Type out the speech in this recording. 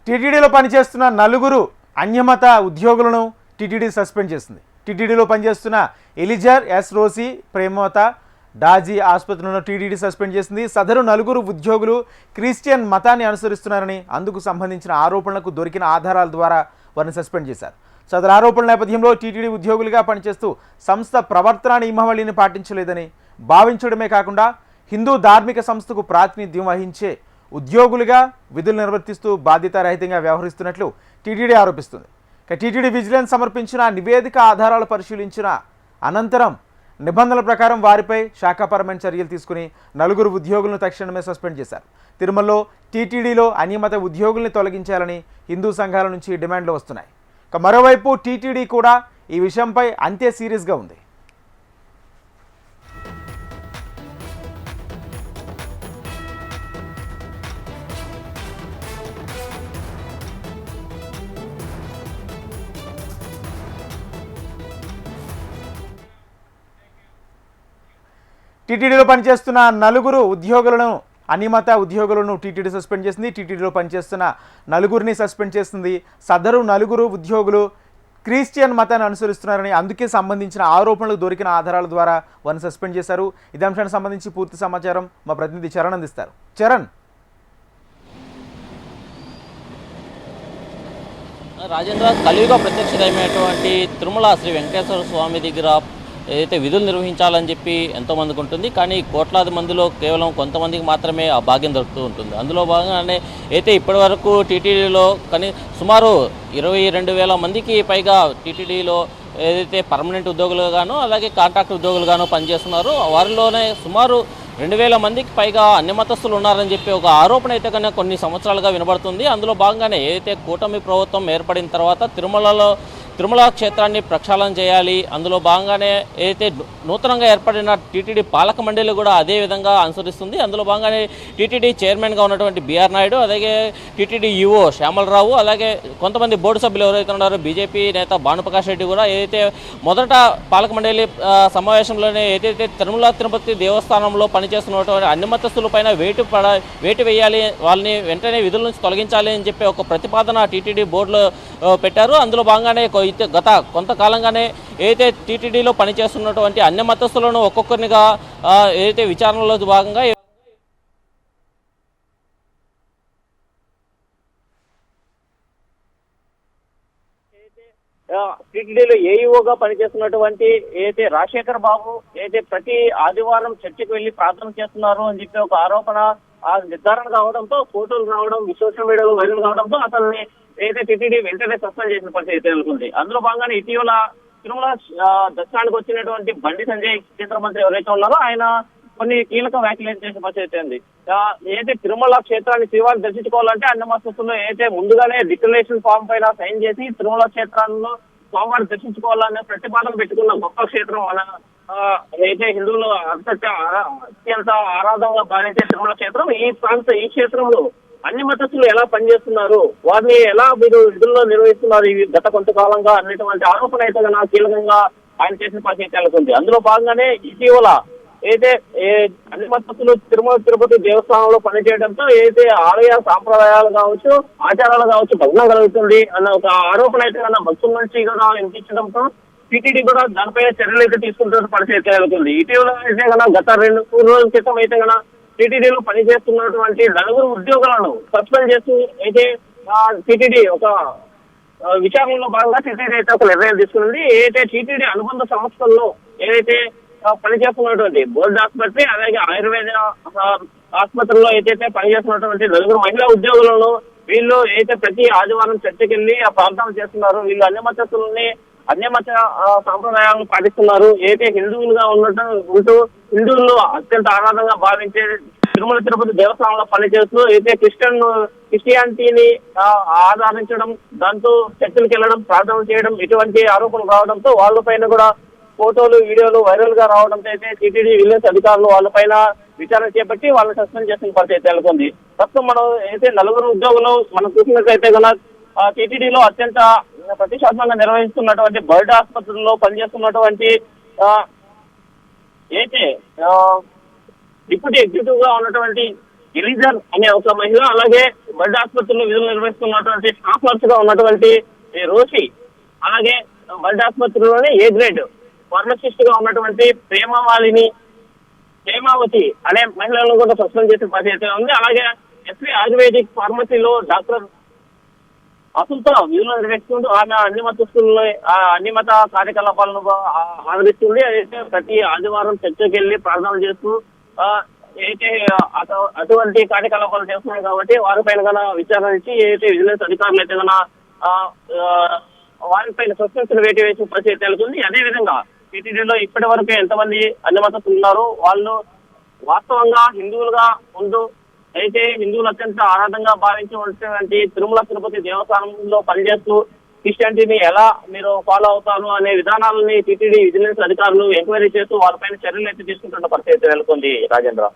టీటీడీలో పనిచేస్తున్న నలుగురు అన్యమత ఉద్యోగులను టీటీడీ సస్పెండ్ చేసింది. టీటీడీలో పనిచేస్తున్న ఎలిజర్, ఎస్ రోసి, ప్రేమవత, డాజీ ఆసుపత్రులను టీటీడీ సస్పెండ్ చేసింది. సదరు నలుగురు ఉద్యోగులు క్రిస్టియన్ మతాన్ని అనుసరిస్తున్నారని, అందుకు సంబంధించిన ఆరోపణలకు దొరికిన ఆధారాల ద్వారా వారిని సస్పెండ్ చేశారు. సదరు ఆరోపణల నేపథ్యంలో టీటీడీ ఉద్యోగులుగా పనిచేస్తూ సంస్థ ప్రవర్తన నియమావళిని పాటించలేదని భావించడమే కాకుండా హిందూ ధార్మిక సంస్థకు ప్రాతినిధ్యం వహించే ఉద్యోగులుగా విధులు నిర్వర్తిస్తూ బాధ్యతారహితంగా వ్యవహరిస్తున్నట్లు టీటీడీ ఆరోపిస్తుంది. టీటీడీ విజిలెన్స్ సమర్పించిన నివేదిక ఆధారాలు పరిశీలించిన అనంతరం నిబంధనల ప్రకారం వారిపై శాఖాపరమైన చర్యలు తీసుకుని నలుగురు ఉద్యోగులను తక్షణమే సస్పెండ్ చేశారు. తిరుమలలో టీటీడీలో అన్యమత ఉద్యోగుల్ని తొలగించాలని హిందూ సంఘాల నుంచి డిమాండ్లు వస్తున్నాయి. మరోవైపు టీటీడీ కూడా ఈ విషయంపై అంతే సీరియస్గా ఉంది. టీటీడీలో పనిచేస్తున్న నలుగురు ఉద్యోగులను అన్యమత ఉద్యోగులను టీటీడీ సస్పెండ్ చేసింది. టీటీడీలో పనిచేస్తున్న నలుగురిని సస్పెండ్ చేసింది. సదరు నలుగురు ఉద్యోగులు క్రిస్టియన్ మతాన్ని అనుసరిస్తున్నారని, అందుకే సంబంధించిన ఆరోపణలకు దొరికిన ఆధారాల ద్వారా వారిని సస్పెండ్ చేశారు. ఇదే అంశానికి సంబంధించి పూర్తి సమాచారం మా ప్రతినిధి చరణ్ అందిస్తారు. చరణ్. రాజేంద్ర, కలియుగ ప్రత్యక్షమైనటువంటి తిరుమల శ్రీ వెంకటేశ్వర స్వామి దగ్గర ఏదైతే విధులు నిర్వహించాలని చెప్పి ఎంతోమందికి ఉంటుంది, కానీ కోట్లాది మందిలో కేవలం కొంతమందికి మాత్రమే ఆ భాగ్యం దొరుకుతూ ఉంటుంది. అందులో భాగంగానే అయితే ఇప్పటి వరకు టీటీడీలో సుమారు 22,000 మందికి పైగా టీటీడీలో ఏదైతే పర్మనెంట్ ఉద్యోగులుగాను అలాగే కాంట్రాక్ట్ ఉద్యోగులుగాను పనిచేస్తున్నారో వారిలోనే సుమారు 2,000 మందికి పైగా అన్యమతస్తులు ఉన్నారని చెప్పి ఒక ఆరోపణ అయితే కన్నా కొన్ని సంవత్సరాలుగా వినబడుతుంది. అందులో భాగంగానే ఏదైతే కూటమి ప్రభుత్వం ఏర్పడిన తర్వాత తిరుమల క్షేత్రాన్ని ప్రక్షాళన చేయాలి, అందులో భాగంగానే ఏదైతే నూతనంగా ఏర్పడిన టీటీడీ పాలక మండలి కూడా అదే విధంగా అనుసరిస్తుంది. అందులో భాగంగానే టీటీడీ చైర్మన్గా ఉన్నటువంటి బిఆర్ నాయుడు, అలాగే టీటీడీ ఈఓ శ్యామలరావు, అలాగే కొంతమంది బోర్డు సభ్యులు ఎవరైతే ఉన్నారో బీజేపీ నేత భానుప్రకాష్ రెడ్డి కూడా ఏదైతే మొదట పాలక మండలి సమావేశంలోనే ఏదైతే తిరుపతి దేవస్థానంలో పనిచేస్తున్నటువంటి అన్యమతస్తుల పైన వేటు వేయాలి, వాళ్ళని వెంటనే విధుల నుంచి తొలగించాలి అని చెప్పి ఒక ప్రతిపాదన టీటీడీ బోర్డులో పెట్టారు. అందులో భాగంగానే గత కొంతకాలంగానే ఏదైతే టీటీడీలో పనిచేస్తున్నటువంటి అన్య మతస్థులను ఒక్కొక్కరినిగా ఏదైతే విచారణలో భాగంగా టీటీడీలో ఏఈఓగా పనిచేస్తున్నటువంటి ఏదైతే రాజశేఖర్ బాబు ఏదైతే ప్రతి ఆదివారం చర్చికి వెళ్లి ప్రార్థన చేస్తున్నారు అని చెప్పి ఒక ఆరోపణ నిర్ధారణ కావడంతో, ఫోటోలు రావడం, సోషల్ మీడియాలో వైరల్ కావడంతో అతన్ని ఏదైతే టీటీడీ వెంటనే సస్పెండ్ చేసిన పరిస్థితి నెలకొంది. అందులో భాగంగానే ఇటీవల తిరుమల దర్శనానికి వచ్చినటువంటి బండి సంజయ్ కేంద్ర మంత్రి ఎవరైతే ఉన్నారో ఆయన కొన్ని కీలక వ్యాఖ్యలు చేసిన పరిస్థితి ఉంది. ఏదైతే తిరుమల క్షేత్రాన్ని శ్రీవారిని దర్శించుకోవాలంటే అన్నమస్తుల్లో ఏదైతే ముందుగానే డిక్లరేషన్ ఫామ్ పైన సైన్ చేసి తిరుమల క్షేత్రాల్లో స్వామివారిని దర్శించుకోవాలనే ప్రతిపాదన పెట్టుకున్న గొప్ప క్షేత్రం అయితే హిందువులు అత్యంత ఆరాధనగా భావించే తిరుమల క్షేత్రం. ఈ క్షేత్రంలో అన్ని మతస్థులు ఎలా పనిచేస్తున్నారు, వారిని ఎలా మీరు విధుల్లో నిర్వహిస్తున్నారు ఇవి గత కొంతకాలంగా అనేటువంటి ఆరోపణ అయితే కీలకంగా ఆయన చేసిన పరిస్థితి నెలకొంది. అందులో భాగంగానే ఇటీవల అయితే అన్ని మతస్థులు తిరుపతి దేవస్థానంలో పనిచేయడంతో ఏదైతే ఆలయ సాంప్రదాయాలు కావచ్చు, ఆచారాలు కావచ్చు భగ్నం కలుగుతుంది అన్న ఒక ఆరోపణ అయితే కన్నా భక్తుల నుంచి కూడా వినిపించడంతో టీటీడీ కూడా దానిపై చర్యలు అయితే తీసుకుంటున్న పరిస్థితి నెలకొంది. ఇటీవల అయితే కన్నా గత 2-3 రోజుల క్రితం అయితే కన్నా టీటీడీలో పనిచేస్తున్నటువంటి నలుగురు ఉద్యోగులను సస్పెండ్ చేస్తూ అయితే టీటీడీ ఒక విచారణలో భాగంగా టీటీడీ అయితే ఒక నిర్ణయం తీసుకుంది. ఏదైతే టీటీడీ అనుబంధ సంస్థల్లో ఏదైతే పనిచేస్తున్నటువంటి బోర్డు ఆసుపత్రి అలాగే ఆయుర్వేద ఆసుపత్రిలో ఏదైతే పనిచేస్తున్నటువంటి నలుగురు మహిళా ఉద్యోగులను వీళ్ళు ఏదైతే ప్రతి ఆదివారం చర్చకి వెళ్ళి ఆ ప్రార్థన చేస్తున్నారు, వీళ్ళు అన్యమత సాంప్రదాయాలను పాటిస్తున్నారు, ఏదైతే హిందువులుగా ఉంటూ హిందువులు అత్యంత ఆరాధనగా భావించే తిరుమల తిరుపతి దేవస్థానంలో పనిచేస్తూ అయితే క్రిస్టియానిటీని ఆరాధించడం, దాంతో చర్చలకు వెళ్ళడం, ప్రార్థన చేయడం ఇటువంటి ఆరోపణలు రావడంతో వాళ్ళపైన కూడా ఫోటోలు, వీడియోలు వైరల్ గా రావడంతో అయితే టీటీడీ విజిలెన్స్ అధికారులు వాళ్ళపైన విచారణ చేపట్టి వాళ్ళని సస్పెండ్ చేసిన పరిస్థితి నెలకొంది. ప్రస్తుతం మనం అయితే నలుగురు ఉద్యోగులు మనం చూసినట్లయితే కన్నా టీటీడీలో అత్యంత ప్రతిష్టాత్మకంగా నిర్వహిస్తున్నటువంటి బర్డ్ ఆసుపత్రుల్లో పనిచేస్తున్నటువంటి అయితే డిప్యూటీ ఎగ్జిక్యూటివ్ గా ఉన్నటువంటి ఎలిజర్ అనే ఒక మహిళ, అలాగే బడ్ ఆసుపత్రిలో విధులు నిర్వహిస్తున్నటువంటి స్టాఫ్ నర్స్ గా ఉన్నటువంటి ఈ రోషి, అలాగే బడ్ ఆసుపత్రిలోనే ఏ గ్రేడ్ ఫార్మసిస్ట్ గా ఉన్నటువంటి ప్రేమావతి అనే మహిళలను కూడా సస్పెండ్ చేసిన పరిస్థితి ఉంది. అలాగే ఎస్వి ఆయుర్వేదిక్ ఫార్మసీలో డాక్టర్ అసలుతో విధులు నిర్వహిస్తుంటూ ఆమె అన్ని మత కార్యకలాపాలను ఆదరిస్తుంది. అయితే ప్రతి ఆదివారం చర్చకి వెళ్ళి ప్రార్థనలు చేస్తూ అయితే అటువంటి కార్యకలాపాలు చేస్తున్నాయి కాబట్టి వారిపైన గన విచారణ ఇచ్చి ఏదైతే విజిలెన్స్ అధికారులు అయితే గన వారిపైన సస్పెన్షన్ వేటు వేసిన పరిస్థితి నెలకొంది. అదేవిధంగా టీటీడీలో ఇప్పటి వరకు ఎంతమంది అన్ని మతస్థులు ఉన్నారో వాళ్ళు వాస్తవంగా హిందువులుగా ఉంటూ అయితే హిందువులు అత్యంత ఆరాధంగా భావించి ఉన్నటువంటి తిరుమల తిరుపతి దేవస్థానంలో పనిచేస్తూ క్రిస్టియానిటీని ఎలా మీరు ఫాలో అవుతారు అనే విధానాలని టీటీడీ విజిలెన్స్ అధికారులు ఎంక్వైరీ చేస్తూ వారిపైన చర్యలు అయితే తీసుకుంటున్న పరిస్థితి నెలకొంది. రాజేంద్ర.